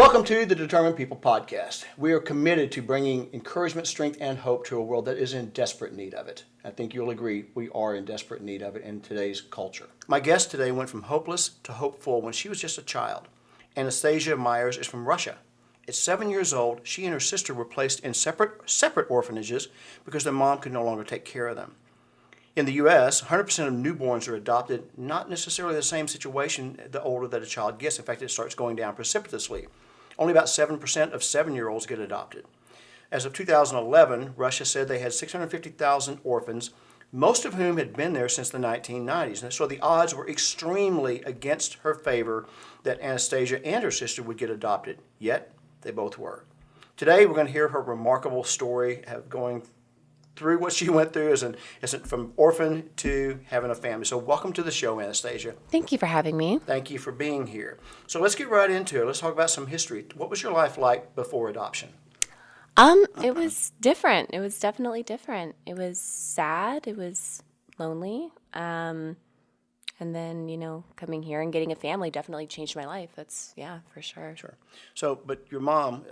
Welcome to the Determined People podcast. We are committed to bringing encouragement, strength, and hope to a world that is in desperate need of it. I think you'll agree we are in desperate need of it in today's culture. My guest today went from hopeless to hopeful when she was just a child. Anastasia Myers is from Russia. At 7 years old, she and her sister were placed in separate orphanages because their mom could no longer take care of them. In the U.S., 100% of newborns are adopted, not necessarily the same situation the older that a child gets. In fact, it starts going down precipitously. Only about 7% of 7-year-olds get adopted. As of 2011, Russia said they had 650,000 orphans, most of whom had been there since the 1990s. And so the odds were extremely against her favor that Anastasia and her sister would get adopted, yet they both were. Today, we're going to hear her remarkable story of going through what she went through as from orphan to having a family. So welcome to the show, Anastasia. Thank you for having me. Thank you for being here. So let's get right into it. Let's talk about some history. What was your life like before adoption? It was different. It was definitely different. It was sad. It was lonely. And then, coming here and getting a family definitely changed my life. That's, for sure. Sure. So, but your mom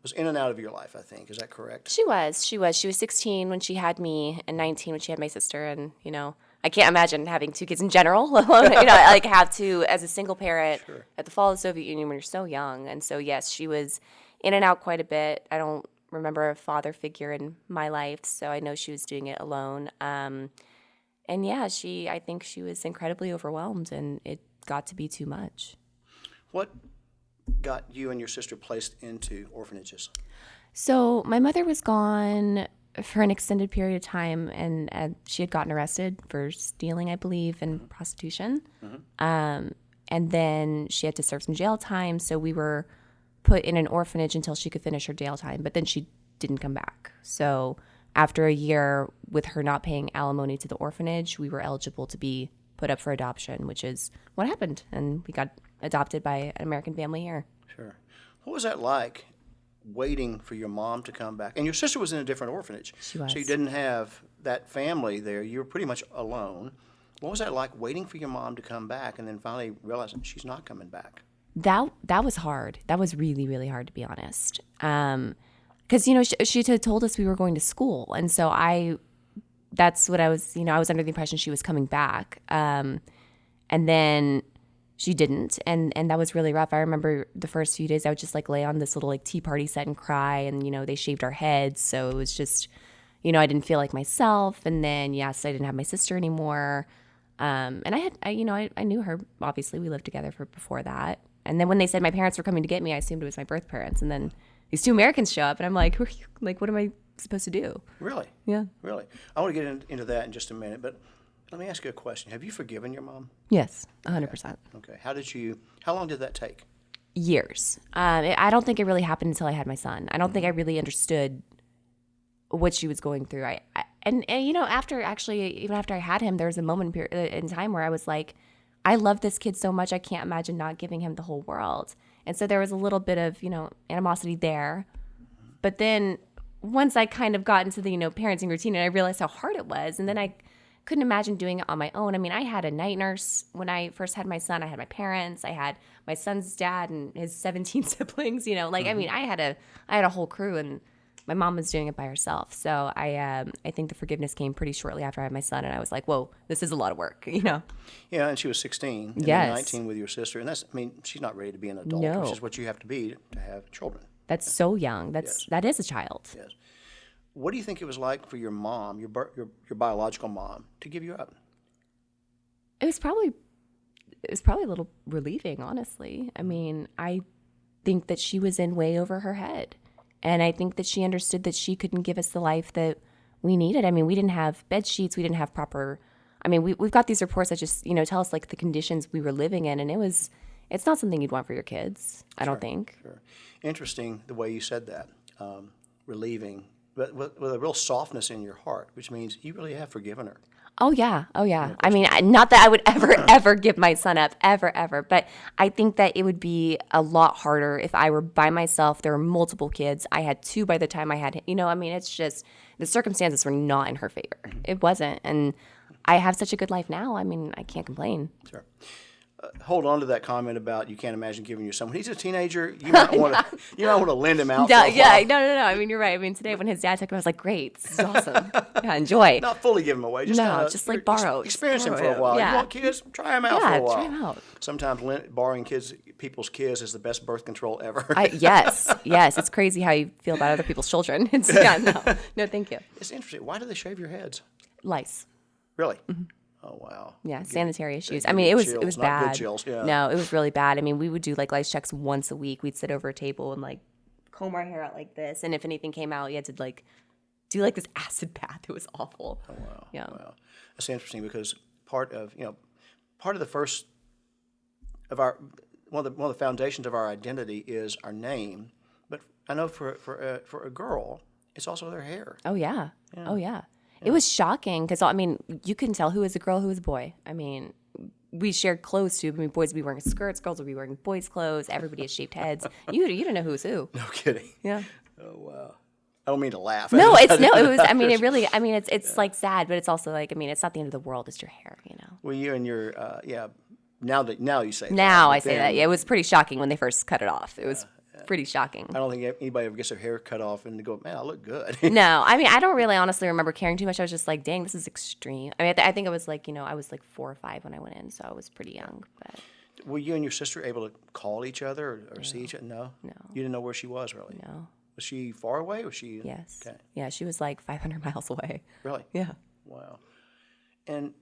was in and out of your life, I think. Is that correct? She was. She was 16 when she had me and 19 when she had my sister. And, I can't imagine having two kids in general, let alone, have to, as a single parent, Sure. at the fall of the Soviet Union when you're so young. And so, yes, she was in and out quite a bit. I don't remember a father figure in my life, so I know she was doing it alone. And I think she was incredibly overwhelmed, and it got to be too much. What got you and your sister placed into orphanages? So my mother was gone for an extended period of time, and she had gotten arrested for stealing, I believe, and prostitution. Mm-hmm. And then she had to serve some jail time, so we were put in an orphanage until she could finish her jail time, but then she didn't come back. So after a year with her not paying alimony to the orphanage, we were eligible to be put up for adoption, which is what happened. And we got adopted by an American family here. Sure. What was that like, waiting for your mom to come back? And your sister was in a different orphanage. She was. So you didn't have that family there. You were pretty much alone. What was that like, waiting for your mom to come back and then finally realizing she's not coming back? That was hard. That was really, really hard, to be honest. Because, she had told us we were going to school. And so that's what I was, I was under the impression she was coming back. And then she didn't. And that was really rough. I remember the first few days I would just lay on this little tea party set and cry. And, they shaved our heads. So it was just, I didn't feel like myself. And then, yes, I didn't have my sister anymore. And I knew her. Obviously, we lived together before that. And then when they said my parents were coming to get me, I assumed it was my birth parents. And then these two Americans show up, and I'm like, who are you? What am I supposed to do? Really? Yeah. Really? I want to get into that in just a minute, but let me ask you a question. Have you forgiven your mom? Yes, 100%. Okay. How long did that take? Years. I don't think it really happened until I had my son. I don't think I really understood what she was going through. And even after I had him, there was a moment in time where I was like, I love this kid so much, I can't imagine not giving him the whole world. And so there was a little bit of, animosity there. But then once I kind of got into the, parenting routine, and I realized how hard it was, and then I couldn't imagine doing it on my own. I mean, I had a night nurse when I first had my son. I had my parents. I had my son's dad and his 17 siblings, I mean, I had a whole crew, and my mom was doing it by herself. So I think the forgiveness came pretty shortly after I had my son, and I was like, whoa, this is a lot of work, Yeah, and she was 16 and Yes. 19 with your sister. And she's not ready to be an adult, No. which is what you have to be to have children. That's so young. Yes. That is a child. Yes. What do you think it was like for your mom, your biological mom, to give you up? It was probably a little relieving, honestly. I mean, I think that she was in way over her head. And I think that she understood that she couldn't give us the life that we needed. I mean, we didn't have bed sheets. We didn't have proper, we've got these reports that just, tell us the conditions we were living in. And it's not something you'd want for your kids, I don't think. Sure. Interesting the way you said that, relieving, but with a real softness in your heart, which means you really have forgiven her. Oh, yeah. I mean, not that I would ever give my son up, ever. But I think that it would be a lot harder if I were by myself. There were multiple kids. I had two by the time I had, it's just the circumstances were not in her favor. It wasn't. And I have such a good life now. I mean, I can't complain. Sure. hold on to that comment about you can't imagine giving your son. When he's a teenager, you might want to lend him out. No, for a while. no. I mean, you're right. I mean, today when his dad took him, I was like, great, this is awesome. Yeah, enjoy. Not fully give him away. Just just like borrow. Experience him Borrow for a him. while. Yeah. You want kids? Try him out for a while. try him out. Sometimes borrowing people's kids is the best birth control ever. Yes. It's crazy how you feel about other people's children. No, thank you. It's interesting. Why do they shave your heads? Lice. Really? Oh, wow. Yeah, sanitary issues. They I mean, give it you was chills, not good bad. chills, yeah. No, it was really bad. I mean, we would do like lice checks once a week. We'd sit over a table and like comb our hair out like this, and if anything came out, you had to like do like this acid bath. It was awful. Oh, wow. Yeah. Wow. That's interesting because part of the first of our one of the foundations of our identity is our name, but I know for a girl, it's also their hair. Oh yeah. Oh yeah. It was shocking because I mean, you couldn't tell who was a girl, who was a boy. I mean, we shared clothes too. I mean, boys would be wearing skirts, girls would be wearing boys' clothes. Everybody had shaved heads. You didn't know who was who. No kidding. Yeah. Oh wow. I don't mean to laugh. It was. I mean, it really. I mean, it's like sad, but it's also like. I mean, it's not the end of the world. It's your hair, you know. Well, you and your Now you say that. Now but I say then, that. Yeah, it was pretty shocking when they first cut it off. It was pretty shocking. I don't think anybody ever gets their hair cut off and they go, man, I look good. No, I mean, I don't really honestly remember caring too much. I was just like, dang, this is extreme. I mean, I think I was like, I was like 4 or 5 when I went in, so I was pretty young. But Were you and your sister able to call each other or see each other? No? No. You didn't know where she was, really? no. Was she far away? Or was she? Yes. Okay. Yeah, she was like 500 miles away. Really? Yeah. Wow. And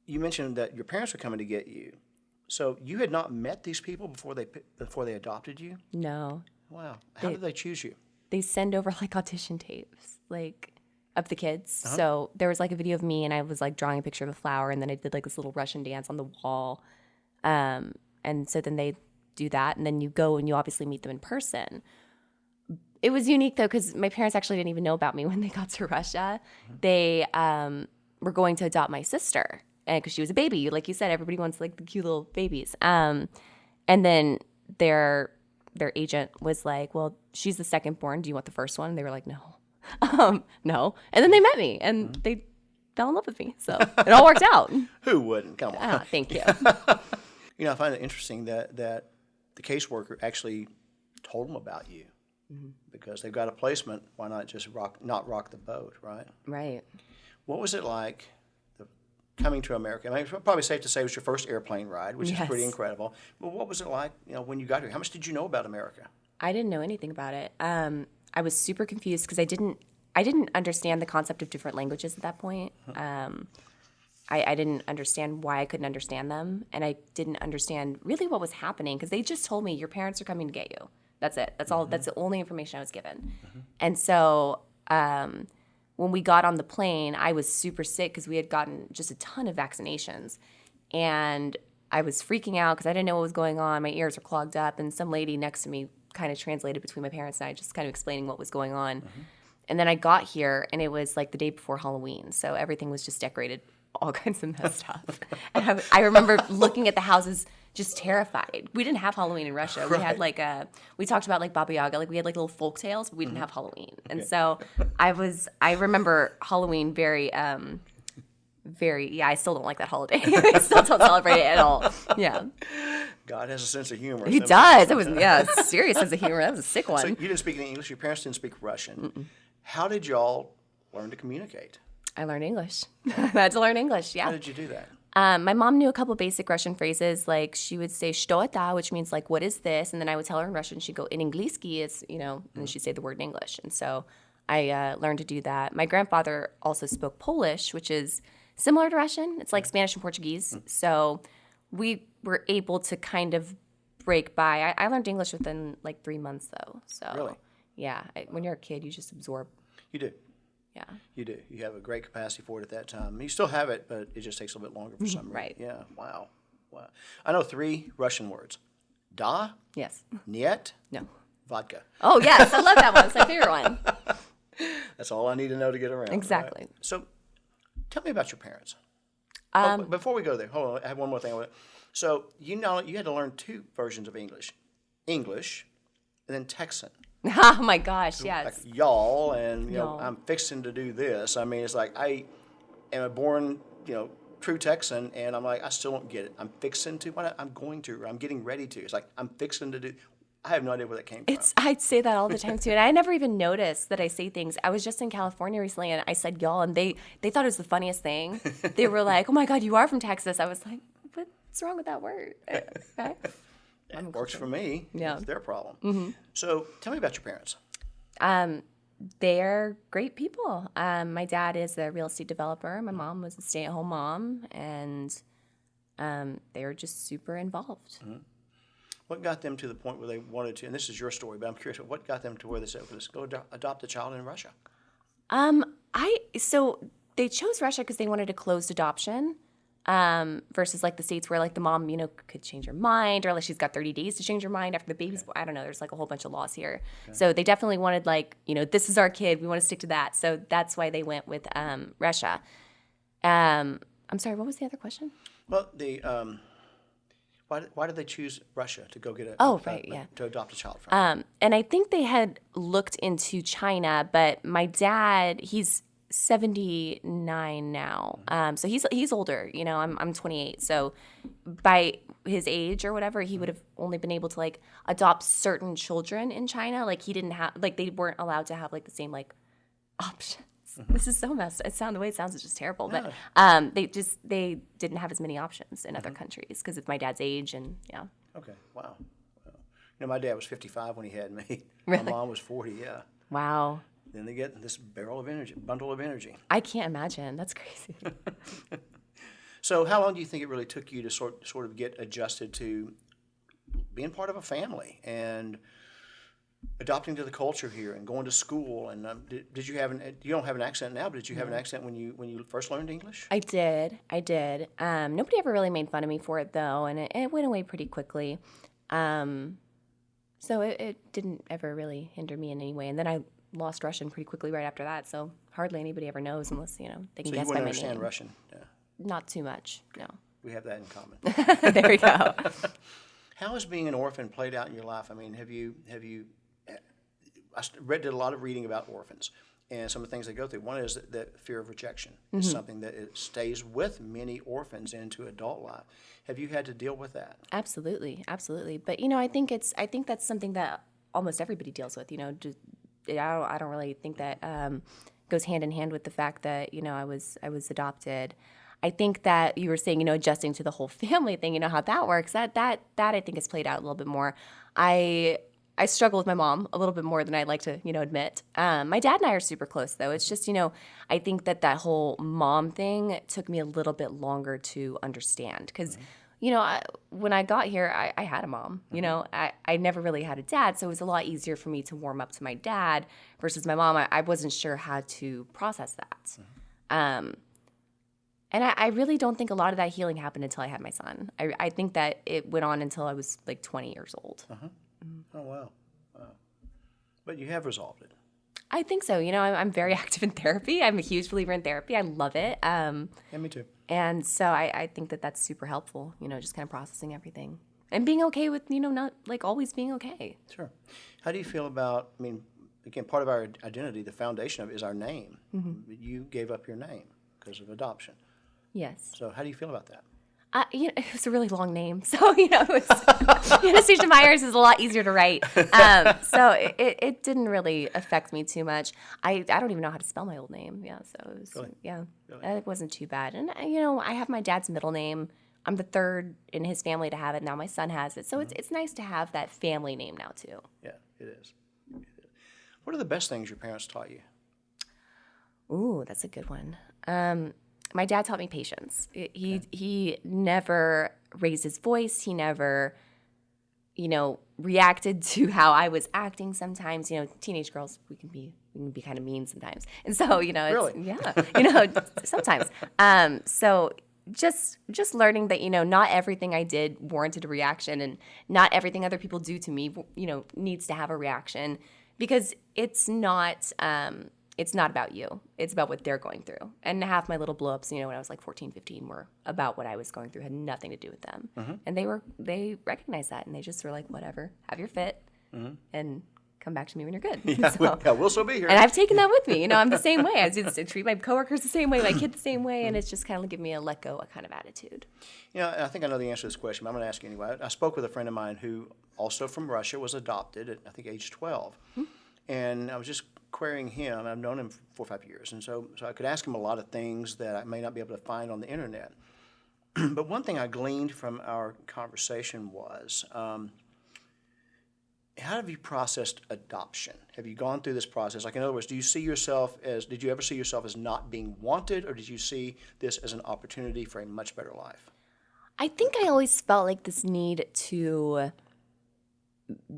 you mentioned that your parents were coming to get you. So you had not met these people before they adopted you? No. Wow. How did they choose you? They send over like audition tapes, like of the kids. So there was like a video of me and I was like drawing a picture of a flower and then I did like this little Russian dance on the wall. And so then they do that and then you go and you obviously meet them in person. It was unique though because my parents actually didn't even know about me when they got to Russia. They were going to adopt my sister because she was a baby. Like you said, everybody wants like the cute little babies. And then their agent was like, well, she's the second born. Do you want the first one? And they were like, no. No. And then they met me and they fell in love with me. So it all worked out. Who wouldn't? Come on. Thank you. I find it interesting that the caseworker actually told them about you because they've got a placement. Why not just not rock the boat, right? Right. What was it like coming to America? I mean, it's probably safe to say it was your first airplane ride, which is pretty incredible. But what was it like, when you got here? How much did you know about America? I didn't know anything about it. I was super confused because I didn't understand the concept of different languages at that point. I didn't understand why I couldn't understand them, and I didn't understand really what was happening because they just told me your parents are coming to get you. That's it. That's all. That's the only information I was given. And so when we got on the plane, I was super sick because we had gotten just a ton of vaccinations, and I was freaking out because I didn't know what was going on. My ears were clogged up, and some lady next to me kind of translated between my parents and I, just kind of explaining what was going on. And then I got here, and it was like the day before Halloween, so everything was just decorated all kinds of messed up. And I remember looking at the houses just terrified. We didn't have Halloween in Russia. We had like we talked about like Baba Yaga, like we had like little folk tales, but we didn't have Halloween. And so I remember Halloween very, I still don't like that holiday. I still don't celebrate it at all. Yeah. God has a sense of humor. He does. It was, serious sense of humor. That was a sick one. So you didn't speak any English. Your parents didn't speak Russian. How did y'all learn to communicate? I learned English. I had to learn English, yeah. How did you do that? My mom knew a couple basic Russian phrases, like she would say "что это," which means like "what is this?" And then I would tell her in Russian. She'd go, "In angliski," it's and then she'd say the word in English. And so I learned to do that. My grandfather also spoke Polish, which is similar to Russian. It's like Spanish and Portuguese. So we were able to kind of break by. I learned English within like 3 months, though. So Really? Yeah, when you're a kid, you just absorb. You do. Yeah. You do. You have a great capacity for it at that time. You still have it, but it just takes a little bit longer for some reason. Right. Yeah. Wow. I know 3 Russian words. Da, Yes. niet, No. vodka. Oh, yes. I love that one. It's my favorite one. That's all I need to know to get around. Exactly. Right? So tell me about your parents. Before we go there, hold on. I have one more thing. So you had to learn 2 versions of English. English and then Texan. Oh, my gosh. Yes. Like y'all and, Y'all. I'm fixing to do this. I mean, it's like I am a born, true Texan, and I'm like, I still don't get it. I'm fixing to, I'm going to, or I'm getting ready to. It's like, I'm fixing to do. I have no idea where that came from. I say that all the time too, and I never even noticed that I say things. I was just in California recently, and I said y'all, and they thought it was the funniest thing. They were like, "Oh my God, you are from Texas." I was like, "What's wrong with that word?" Okay. It works for me. Yeah. It's their problem. So tell me about your parents. They're great people. My dad is a real estate developer. My mom was a stay-at-home mom, and they were just super involved. What got them to the point where they wanted to, and this is your story, but I'm curious, what got them to where they said, let's go adopt a child in Russia? So they chose Russia because they wanted a closed adoption, versus like the States where like the mom, could change her mind, or like she's got 30 days to change her mind after the baby's born. I don't know. There's like a whole bunch of laws here. Okay. So they definitely wanted this is our kid. We want to stick to that. So that's why they went with Russia. I'm sorry, what was the other question? Well, why did they choose Russia to go get to adopt a child from? And I think they had looked into China, but my dad, he's 79 now. So he's older, I'm 28. So by his age or whatever, he would have only been able to like adopt certain children in China. Like he didn't have, like they weren't allowed to have like the same like options. This is so messed. The way it sounds is just terrible. But they didn't have as many options in other countries because of my dad's age and yeah. Okay. Wow. My dad was 55 when he had me. Really? My mom was 40. Yeah. Wow. Then they get this bundle of energy. I can't imagine. That's crazy. So how long do you think it really took you to sort of get adjusted to being part of a family and adopting to the culture here and going to school? And did you have you don't have an accent now, but did you have an accent when you first learned English? I did. Nobody ever really made fun of me for it though, and it went away pretty quickly. So it didn't ever really hinder me in any way. And then I lost Russian pretty quickly right after that, so hardly anybody ever knows unless, they can guess by my name. So you wouldn't understand Russian? Yeah. Not too much, no. We have that in common. There we go. How has being an orphan played out in your life? I mean, did a lot of reading about orphans and some of the things they go through. One is that fear of rejection is something that it stays with many orphans into adult life. Have you had to deal with that? Absolutely. But, I think that's something that almost everybody deals with, I don't really think that goes hand in hand with the fact that I was adopted. I think that you were saying adjusting to the whole family thing, how that works. That I think has played out a little bit more. I struggle with my mom a little bit more than I'd like to admit. My dad and I are super close though. It's just I think that whole mom thing took me a little bit longer to understand because. When I got here, I had a mom. I never really had a dad, so it was a lot easier for me to warm up to my dad versus my mom. I wasn't sure how to process that. And I really don't think a lot of that healing happened until I had my son. I think that it went on until I was like 20 years old. Oh, wow. But you have resolved it. I think so. I'm very active in therapy. I'm a huge believer in therapy. I love it. Yeah, me too. And so I think that that's super helpful, just kind of processing everything and being okay with, not like always being okay. Sure. How do you feel about, again, part of our identity, the foundation of it is our name. You gave up your name because of adoption. Yes. So how do you feel about that? It was a really long name. So, it was, Anastasia Myers is a lot easier to write. So it didn't really affect me too much. I don't even know how to spell my old name. Yeah. So it was, really? Yeah, really? It wasn't too bad. And, I have my dad's middle name. I'm the third in his family to have it. Now my son has it. So it's nice to have that family name now too. Yeah, it is. What are the best things your parents taught you? Ooh, that's a good one. My dad taught me patience. He never raised his voice. He never, reacted to how I was acting sometimes. Teenage girls, we can be kind of mean sometimes. And so, Really? Yeah, sometimes. So just learning that, not everything I did warranted a reaction and not everything other people do to me, needs to have a reaction because it's not about you. It's about what they're going through. And half my little blow-ups, when I was like 14, 15 were about what I was going through, had nothing to do with them. And they recognized that and they just were like, whatever, have your fit and come back to me when you're good. We'll still be here. And I've taken that with me. I'm the same way. I treat my coworkers the same way, my kids the same way, and it's just kind of given me a let go kind of attitude. I think I know the answer to this question, but I'm going to ask you anyway. I spoke with a friend of mine who, also from Russia, was adopted at, I think, age 12. And I was just querying him. I've known him for 4 or 5 years. And so I could ask him a lot of things that I may not be able to find on the internet. But one thing I gleaned from our conversation was, how have you processed adoption? Have you gone through this process? Like, in other words, did you ever see yourself as not being wanted, or did you see this as an opportunity for a much better life? I think I always felt like this need to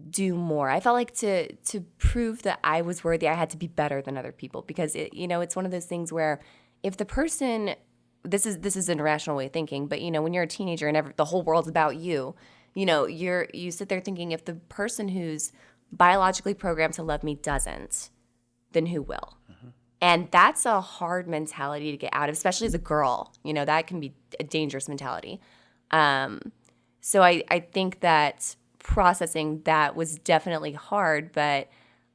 do more. I felt like to prove that I was worthy, I had to be better than other people, because it's one of those things where if the person, this is an irrational way of thinking, but when you're a teenager and the whole world's about you, you sit there thinking, if the person who's biologically programmed to love me doesn't, then who will? And that's a hard mentality to get out of, especially as a girl. That can be a dangerous mentality. So I think that processing that was definitely hard, but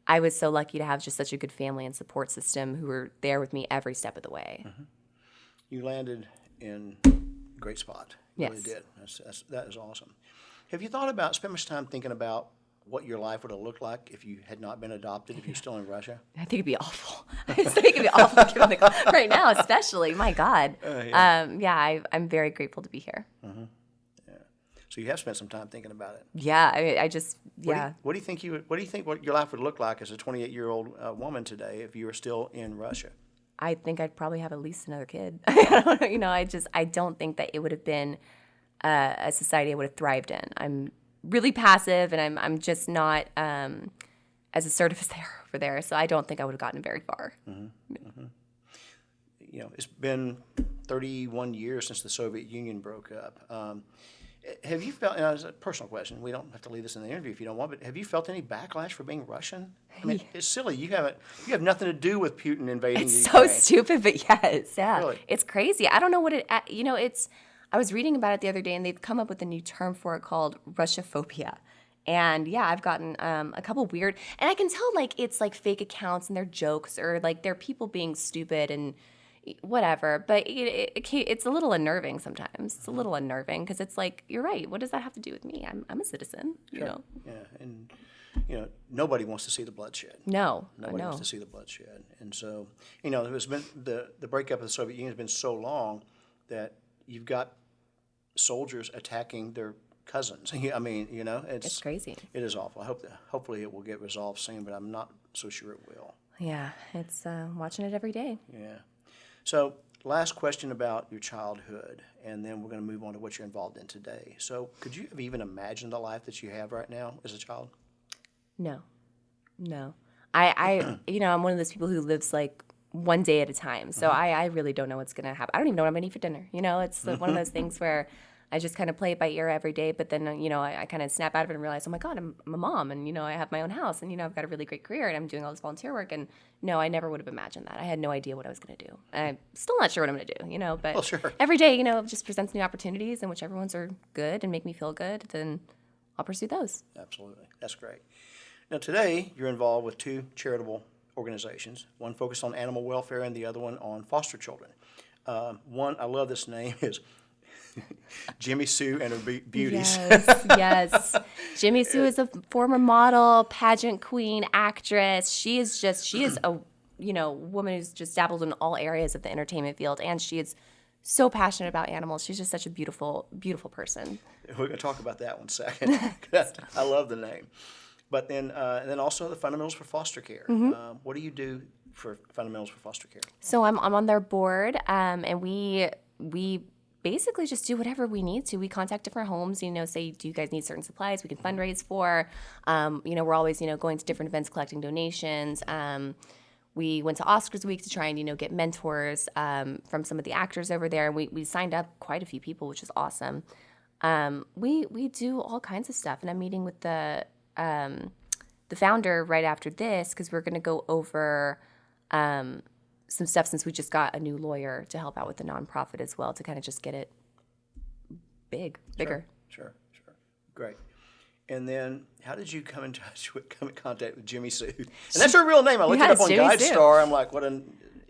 I was so lucky to have just such a good family and support system who were there with me every step of the way. You landed in a great spot. You Yes. really did. That is awesome. Have you spent much time thinking about what your life would have looked like if you had not been adopted, if you're still in Russia? I think it'd be awful. I think it'd be awful given right now, especially. My God. I'm very grateful to be here. So you have spent some time thinking about it. Yeah, I just What do you think what your life would look like as a 28-year-old woman today if you were still in Russia? I think I'd probably have at least another kid. I don't think that it would have been a society I would have thrived in. I'm really passive, and I'm just not as assertive as they are over there. So I don't think I would have gotten very far. It's been 31 years since the Soviet Union broke up. Have you felt, and it's a personal question, we don't have to leave this in the interview if you don't want, but have you felt any backlash for being Russian? I mean, it's silly. You have nothing to do with Putin invading It's Ukraine. so stupid, but yes, yeah. Really? It's crazy. I don't know what I was reading about it the other day, and they've come up with a new term for it called Russophobia. And yeah, I've gotten a couple weird, and I can tell it's fake accounts and they're jokes, or they're people being stupid and whatever. But it's a little unnerving sometimes. It's a little unnerving because it's you're right. What does that have to do with me? I'm a citizen. Sure. Yeah, and nobody wants to see the bloodshed. No, Nobody wants to see the bloodshed. And so, there's been the breakup of the Soviet Union has been so long that you've got soldiers attacking their cousins. It's crazy. It is awful. Hopefully it will get resolved soon, but I'm not so sure it will. Yeah, it's watching it every day. Yeah. So, last question about your childhood, and then we're going to move on to what you're involved in today. So, could you have even imagined the life that you have right now as a child? No. I'm one of those people who lives one day at a time. So I really don't know what's going to happen. I don't even know what I'm going to eat for dinner. It's one of those things where I just kind of play it by ear every day. But then, I kind of snap out of it and realize, oh my God, I'm a mom, and, I have my own house, and, I've got a really great career, and I'm doing all this volunteer work. And no, I never would have imagined that. I had no idea what I was going to do. And I'm still not sure what I'm going to do, but Well, sure. every day, just presents new opportunities, and whichever ones are good and make me feel good, then I'll pursue those. Absolutely. That's great. Now, today, you're involved with two charitable organizations, one focused on animal welfare and the other one on foster children. One, I love this name, is Jimmy Sue and her Beauties. Yes. Jimmy Sue is a former model, pageant queen, actress. She is a woman who's just dabbled in all areas of the entertainment field, and she is so passionate about animals. She's just such a beautiful, beautiful person. We're going to talk about that one second. I love the name. But then also the Fundamentals for Foster Care. What do you do for Fundamentals for Foster Care? So I'm on their board, and we basically just do whatever we need to. We contact different homes, say, do you guys need certain supplies we can fundraise for? We're always, going to different events collecting donations. We went to Oscars Week to try and, get mentors from some of the actors over there. And we signed up quite a few people, which is awesome. We do all kinds of stuff. And I'm meeting with the founder right after this because we're going to go over some stuff since we just got a new lawyer to help out with the nonprofit as well to kind of just get it bigger. Sure. Great. And then, how did you come in contact with Jimmy Sue? And that's her real name. I looked it up on Jimmy Sue. GuideStar. I'm like, what a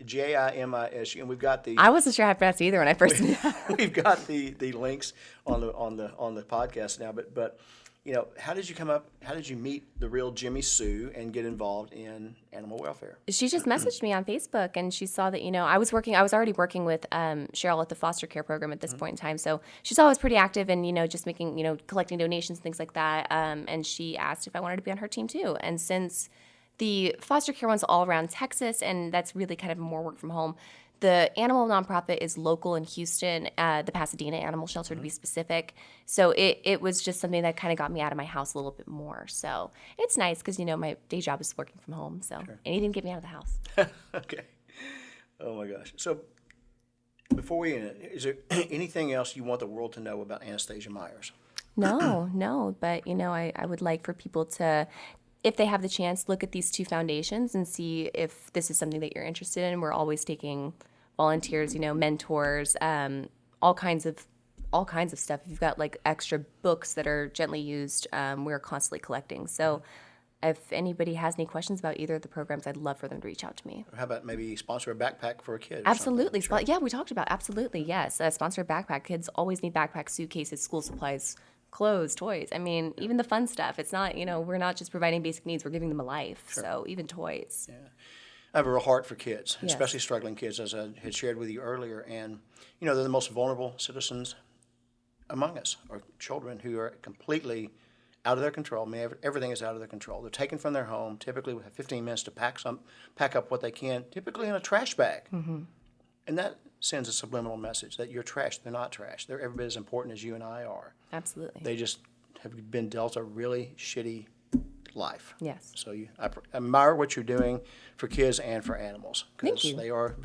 Jimis. And we've got the. I wasn't sure how to pronounce it either when I first met her. We've got the links on the podcast now. But how did you come up? How did you meet the real Jimmy Sue and get involved in animal welfare? She just messaged me on Facebook, and she saw that, I was already working with Cheryl at the foster care program at this point in time. So she saw I was pretty active and, just making, collecting donations, things like that. And she asked if I wanted to be on her team too. And since the foster care one's all around Texas, and that's really kind of more work from home, the animal nonprofit is local in Houston, the Pasadena Animal Shelter to be specific. So it was just something that kind of got me out of my house a little bit more. So it's nice because, my day job is working from home. So anything to get me out of the house. Okay. Oh, my gosh. So before we end it, is there anything else you want the world to know about Anastasia Myers? No. But, I would like for people to, if they have the chance, look at these two foundations and see if this is something that you're interested in. We're always taking volunteers, mentors, all kinds of stuff. If you've got like extra books that are gently used, we're constantly collecting. So if anybody has any questions about either of the programs, I'd love for them to reach out to me. Or how about maybe sponsor a backpack for a kid? Absolutely. Sure. Yeah, we talked about absolutely. Yes. Sponsor a backpack. Kids always need backpacks, suitcases, school supplies, clothes, toys. I mean, even the fun stuff. It's not, we're not just providing basic needs. We're giving them a life. Sure. So even toys. Yeah. I have a real heart for kids, Yes. especially struggling kids, as I had shared with you earlier. And, they're the most vulnerable citizens among us, or children who are completely out of their control. I mean, everything is out of their control. They're taken from their home. Typically, we have 15 minutes to pack up what they can, typically in a trash bag. Mm-hmm. And that sends a subliminal message that you're trash. They're not trash. They're every bit as important as you and I are. Absolutely. They just have been dealt a really shitty life. Yes. So I admire what you're doing for kids and for animals. Thank you. Because they are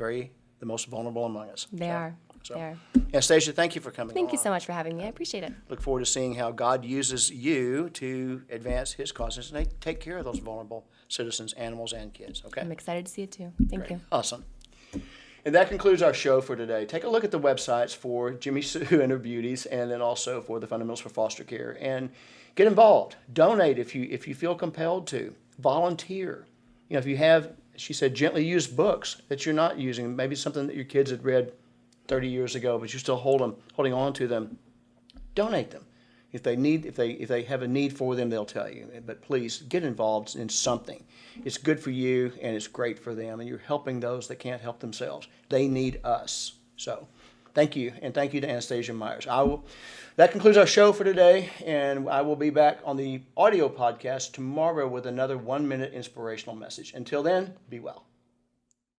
the most vulnerable among us. They are. Anastasia, thank you for coming Thank you so much for having me. I appreciate it. Look forward to seeing how God uses you to advance his causes and take care of those vulnerable citizens, animals, and kids. Okay? I'm excited to see it too. Thank you. Awesome. And that concludes our show for today. Take a look at the websites for Jimmy Sue and her beauties, and then also for the Fundamentals for Foster Care. And get involved. Donate if you feel compelled to. Volunteer. If you have, she said, gently used books that you're not using, maybe something that your kids had read 30 years ago, but you're still holding on to them, donate them. If they have a need for them, they'll tell you. But please get involved in something. It's good for you and it's great for them, and you're helping those that can't help themselves. They need us. So thank you, and thank you to Anastasia Myers. That concludes our show for today, and I will be back on the audio podcast tomorrow with another 1-minute inspirational message. Until then, be well.